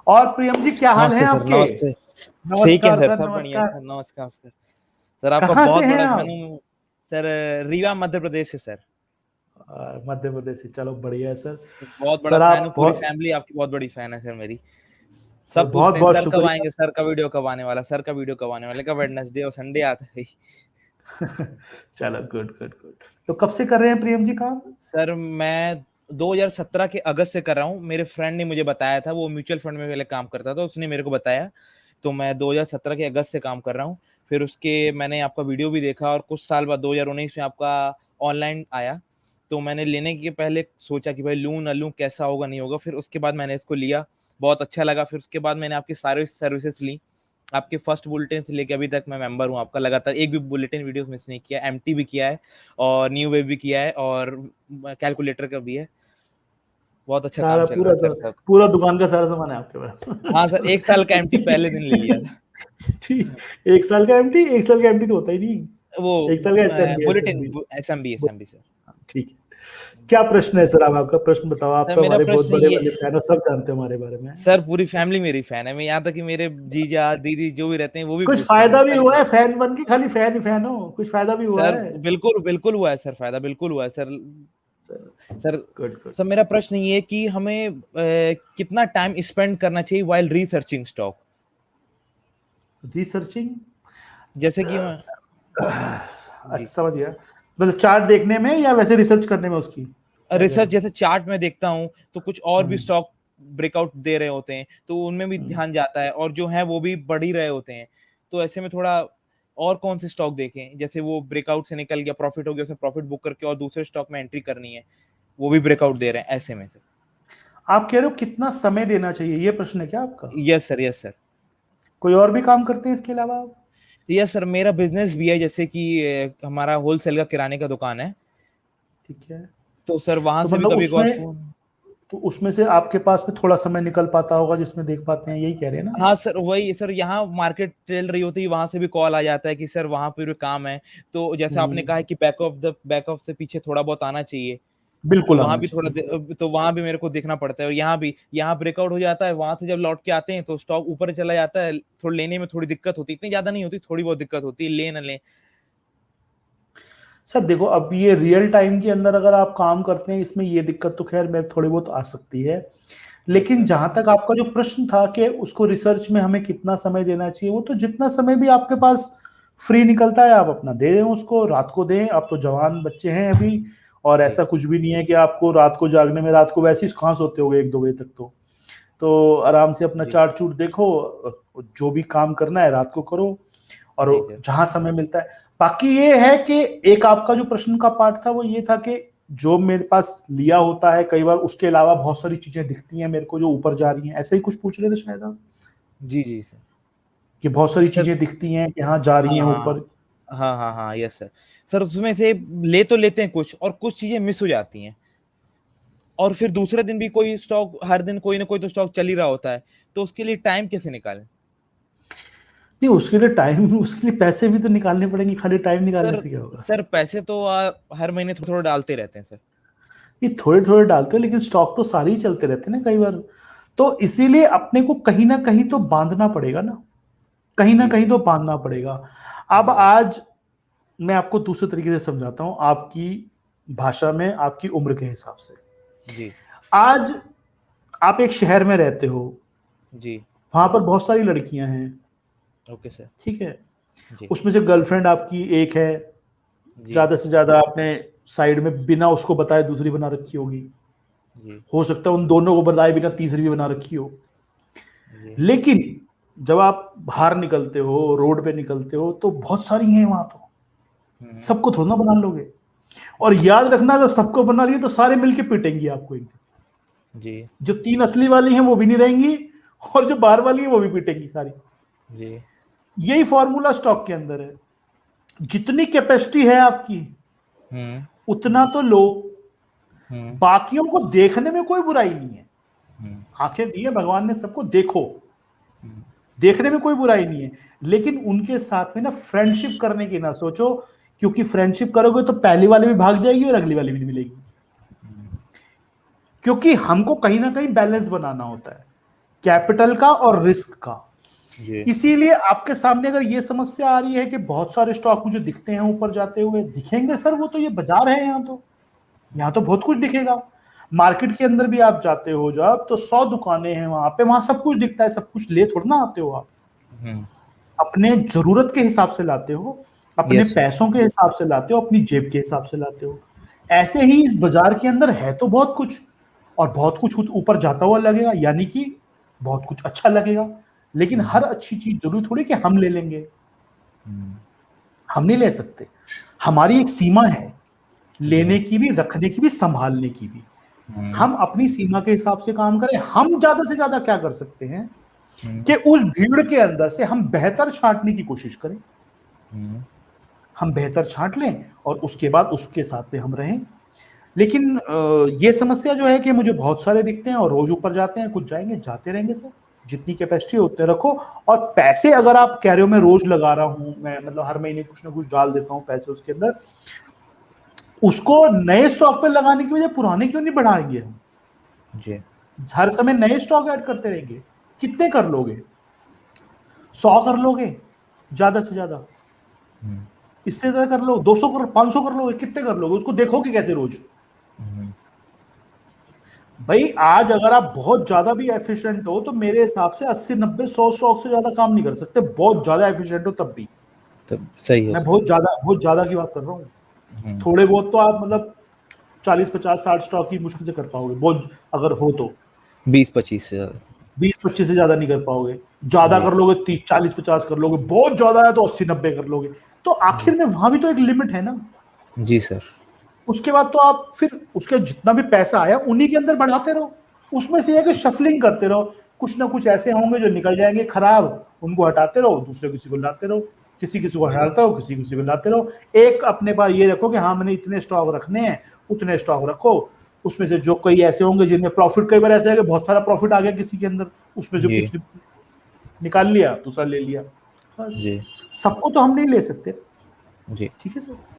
और प्रियम जी क्या हाल है नमस्ते सर। आपके? नमस्ते। ठीक है नमस्कार सर, सर, सब बढ़िया नमस्कार। सर। नमस्कार सर। सर आपका कहाँ से बहुत हैं बड़ा आप? फैन हूँ सर। रीवा मध्य प्रदेश से सर। मध्य प्रदेश से, चलो बढ़िया है सर। बहुत बड़ा सर फैन हूँ, आप पूरी बहुत फैमिली आपकी बहुत बड़ी फैन है सर मेरी। सर सब बहुत पूछते हैं बहुत सर कब शुक्रिया। आएंगे, सर का वीडियो कब आने वाला, सर का वीडियो कब आने वाला। कब वेडनेसडे और संडे आता है। चलो गुड गुड गुड। तो कब से कर रहे हैं प्रियम जी काम? सर मैं 2017 के अगस्त से कर रहा हूँ। मेरे फ्रेंड ने मुझे बताया था, वो म्यूचुअल फंड में पहले काम करता था, उसने मेरे को बताया। तो मैं 2017 के अगस्त से काम कर रहा हूँ। फिर उसके मैंने आपका वीडियो भी देखा और कुछ साल बाद 2019 में आपका ऑनलाइन आया। तो मैंने लेने के पहले सोचा कि भाई लूं ना लूं, कैसा होगा नहीं होगा। फिर उसके बाद मैंने इसको लिया, बहुत अच्छा लगा। फिर उसके बाद मैंने आपकी सारी सर्विसेज ली। आपके फर्स्ट बुलेटिन से लेके अभी तक मैं मेंबर हूँ आपका। लगातार एक भी बुलेटिन वीडियोस मिस नहीं किया। एमटी भी किया है और न्यू वेव भी किया है और कैलकुलेटर का भी है। बहुत अच्छा काम सारा चल रहा पूरा है सर सर, सब। पूरा दुकान का सारा सामान है आपके हाँ पास? सर, चलो 1 साल का एमटी पहले दिन ले लिया था। ठीक। 1 साल का एमटी, 1 साल का एमटी तो होता ही नहीं। वो 1 साल का SMB, bulletin SMB. SMB SMB sir. ठीक है। क्या प्रश्न है सर? आप आपका प्रश्न बताओ। आप सर तो मेरा हमारे बहुत प्रश्न बड़े ये, बड़े फैन हो, सब जानते हो हमारे बारे में। सर पूरी फैमिली मेरी फैन है। मैं यहाँ तक कि मेरे जीजा दीदी जो भी रहते हैं वो भी कुछ पूछते हैं फायदा भी सर। हुआ है फैन बन के? खाली फैन ही फैन हो? कुछ फायदा भी हुआ सर है? बिल्कुल बिल्कुल हुआ है सर, फायदा बिल्कुल हुआ है sir. Sir good good. Sir मेरा प्रश्न ये है कि हमें कितना टाइम स्पेंड करना चाहिए वाइल रिसर्चिंग स्टॉक। रिसर्चिंग? जैसे कि अच्छा जी, समझ गया। मतलब चार्ट देखने में या वैसे रिसर्च करने में उसकी? क्या कह रहे रिसर्च हो? जैसे चार्ट में देखता हूँ तो कुछ और भी हम्म। स्टॉक ब्रेकआउट दे रहे होते हैं, तो उनमें भी हम्म। ध्यान जाता है और जो है वो भी बढ़ ही रहे होते हैं। तो ऐसे में थोड़ा और कौन से स्टॉक देखें, जैसे वो ब्रेकआउट से निकल गया, प्रॉफिट हो गया, उसमें प्रॉफिट बुक करके और दूसरे स्टॉक में एंट्री करनी है, वो भी ब्रेकआउट दे रहे हैं ऐसे में सर। आप कह रहे हो कितना समय देना चाहिए, ये प्रश्न है क्या आपका? Yes sir, yes sir. कोई और भी काम करते हैं इसके अलावा आप? यस सर, मेरा बिजनेस भी है, जैसे कि हमारा होलसेल का किराने का दुकान है। ठीक है। तो सर वहां तो से भी मतलब कभी कभार उसमें, फोन। तो उसमें से आपके पास में थोड़ा समय निकल पाता होगा जिसमें देख पाते हैं, यही कह रहे हैं ना? हाँ सर, वही सर, यहाँ मार्केट चल रही होती है, वहां से भी कॉल आ जाता है कि सर वहां पे भी काम है। तो जैसे आपने हम्म। कहा है कि बैक ऑफ से पीछे थोड़ा बहुत आना चाहिए। तो बिल्कुल वहां आना भी चाहिए, बिल्कुल। तो वहां भी मेरे को देखना पड़ता है। और यहाँ भी, यहाँ ब्रेकआउट हो जाता है, वहां से जब लौट के आते हैं तो स्टॉक ऊपर चला जाता है। थोड़ा लेने में थोड़ी दिक्कत होती है, इतनी ज्यादा नहीं होती, थोड़ी बहुत दिक्कत होती है, ले न ले। सर देखो, अब ये रियल टाइम के अंदर अगर आप काम करते हैं, इसमें ये दिक्कत तो खैर मैं थोड़ी बहुत आ सकती है। यस लेकिन सर। जहां तक आपका जो प्रश्न था कि उसको रिसर्च में हमें कितना समय देना चाहिए, वो तो जितना समय भी आपके पास फ्री निकलता है आप अपना दे दें उसको, रात को दें। आप तो जवान बच्चे हैं अभी, और जी ऐसा कुछ भी नहीं है कि आपको रात को जागने में, रात को वैसे ही कहाँ सोते होगे 1-2 बजे तक तो आराम से अपना जी चार्ट चूट देखो, जो भी काम करना है रात को करो, और जी सर। जहां समय मिलता है। बाकी ये है कि एक आपका जो प्रश्न का पार्ट था वो ये था कि जो मेरे पास लिया होता है कई बार, उसके अलावा बहुत सारी चीजें दिखती हैं मेरे को जो ऊपर जा रही हैं, ऐसे ही कुछ पूछ रहे थे शायद आप, जी जी सर। कि बहुत सारी सर चीजें दिखती हैं कि हाँ जा रही हाँ हैं हाँ ऊपर। हाँ हाँ हाँ, यस सर। सर उसमें से ले तो लेते हैं कुछ, और कुछ चीजें मिस हो जाती हैं। और फिर दूसरे दिन भी कोई स्टॉक, हर दिन कोई ना कोई तो स्टॉक चल ही रहा होता है। तो उसके लिए टाइम कैसे निकालें? नहीं, उसके लिए टाइम, उसके लिए पैसे भी तो निकालने पड़ेंगे, खाली टाइम निकालने सर से क्या होगा? सर पैसे तो हर महीने थोड़ा थोड़ा डालते रहते हैं सर। ये थोड़े थोड़े डालते हो, लेकिन स्टॉक तो सारे ही चलते रहते हैं ना कई बार। तो इसीलिए अपने को कहीं ना कहीं तो बांधना पड़ेगा ना, कहीं ना जी कहीं सर। तो बांधना पड़ेगा। अब जी सर। आज मैं आपको दूसरे तरीके से समझाता हूं, आपकी भाषा में, आपकी उम्र के हिसाब से। जी आज आप एक शहर में रहते हो, जी। वहां पर बहुत सारी लड़कियां हैं, ओके सर। ठीक है? जी उसमें से गर्लफ्रेंड आपकी एक है, जी ज्यादा से ज्यादा आपने साइड में बिना उसको बताए दूसरी बना रखी होगी, जी हो सकता है उन दोनों को बताए बिना तीसरी भी बना रखी हो। जी। लेकिन जब आप बाहर निकलते हो, रोड पे निकलते हो, तो बहुत सारी हैं वहां, तो हम्म। सबको थोड़ा ना बना लोगे। और याद रखना, अगर सबको बना लिए तो सारे मिलके पीटेंगी आपको एक दिन। जी जो 3 असली वाली हैं वो भी नहीं रहेंगी, और जो बाहर वाली हैं वो भी पीटेंगी सारी। जी। यही फॉर्मूला स्टॉक के अंदर है। जितनी कैपेसिटी है आपकी, हम्म उतना तो लो। हम्म बाकियों को देखने में कोई बुराई नहीं है, हम्म आंखें दी है भगवान ने सबको, देखो, हम्म। देखने में कोई बुराई नहीं है। लेकिन उनके साथ में ना फ्रेंडशिप करने की ना सोचो, क्योंकि फ्रेंडशिप करोगे तो पहली वाली भी भाग जाएगी और अगली वाली भी नहीं मिलेगी। क्योंकि हमको कहीं ना कहीं बैलेंस बनाना होता है। कैपिटल का और रिस्क का। जी इसीलिए आपके सामने अगर ये समस्या आ रही है कि बहुत सारे स्टॉक मुझे दिखते हैं ऊपर जाते हुए, दिखेंगे सर, वो तो ये बाजार है, यहाँ तो बहुत कुछ दिखेगा। मार्केट के अंदर भी आप जाते हो जब, तो 100 दुकानें हैं वहां पे, वहां सब कुछ दिखता है, सब कुछ ले थोड़ा ना आते हो आप, अपने जरूरत के हिसाब से लाते हो, अपने यस सर। पैसों के हिसाब से लाते हो, अपनी जेब के हिसाब से लाते हो। ऐसे ही इस बाजार के अंदर है तो बहुत कुछ, और बहुत कुछ ऊपर जाता हुआ लगेगा, यानी कि बहुत कुछ अच्छा लगेगा, लेकिन हर अच्छी चीज जरूरी थोड़ी कि हम ले लेंगे, हम नहीं ले सकते। हमारी एक सीमा है, लेने की भी, रखने की भी, संभालने की भी। हम अपनी सीमा के हिसाब से काम करें। हम ज्यादा से ज्यादा क्या कर सकते हैं कि उस भीड़ के अंदर से हम बेहतर छांटने की कोशिश करें, हम बेहतर छांट लें और उसके बाद उसके साथ में हम रहें। लेकिन ये समस्या जो है कि मुझे बहुत सारे दिखते हैं और रोज ऊपर जाते हैं, कुछ जाएंगे, जाते रहेंगे सर, जितनी कैपेसिटी उतने रखो। और पैसे अगर आप कह रहे हो मैं रोज लगा रहा हूं, मैं मतलब हर महीने कुछ ना कुछ डाल देता हूं पैसे उसके अंदर, उसको नए स्टॉक पे लगाने की वजह पुराने क्यों नहीं बढ़ाएंगे हम? जी हर समय नए स्टॉक ऐड करते रहेंगे, कितने कर लोगे? 100 कर लोगे ज्यादा से ज्यादा, इससे ज्यादा कर लो, 200 कर, 500 कर लोगे, कितने कर लोगे? उसको देखोगे कैसे रोज? भाई आज अगर आप बहुत ज्यादा भी एफिशिएंट हो तो मेरे हिसाब से 80 90 100 स्टॉक से ज्यादा काम नहीं कर सकते, बहुत ज्यादा एफिशिएंट हो तब भी। तब सही मैं है। बहुत ज्यादा की बात कर रहा हूँ। थोड़े बहुत तो आप मतलब 40 50 60 स्टॉक ही मुश्किल से कर पाओगे, बहुत अगर हो तो 20-25 से ज्यादा। 20 25 से ज्यादा नहीं कर पाओगे। ज्यादा जी कर लोगे 30 40 50 कर लोगे, बहुत ज्यादा है तो 80 90 कर लोगे। तो आखिर में वहां भी तो एक लिमिट है ना। जी सर। उसके बाद तो आप फिर उसके जितना भी पैसा आया उन्हीं के अंदर बढ़ाते रहो, उसमें से एक शफलिंग करते रहो। कुछ ना कुछ ऐसे होंगे जो निकल जाएंगे खराब, उनको हटाते रहो, दूसरे किसी को लाते रहो, किसी किसी को हटाते रहो, किसी किसी को लाते रहो। एक अपने पास ये रखो कि हाँ मैंने इतने स्टॉक रखने हैं, उतने स्टॉक रखो। उसमें से जो कई ऐसे होंगे जिनमें प्रॉफिट, कई बार ऐसे है कि बहुत सारा प्रॉफिट आ गया किसी के अंदर, उसमें से जी कुछ निकाल लिया, दूसरा ले लिया, बस। जी सबको तो हम नहीं ले सकते, जी। ठीक है सर।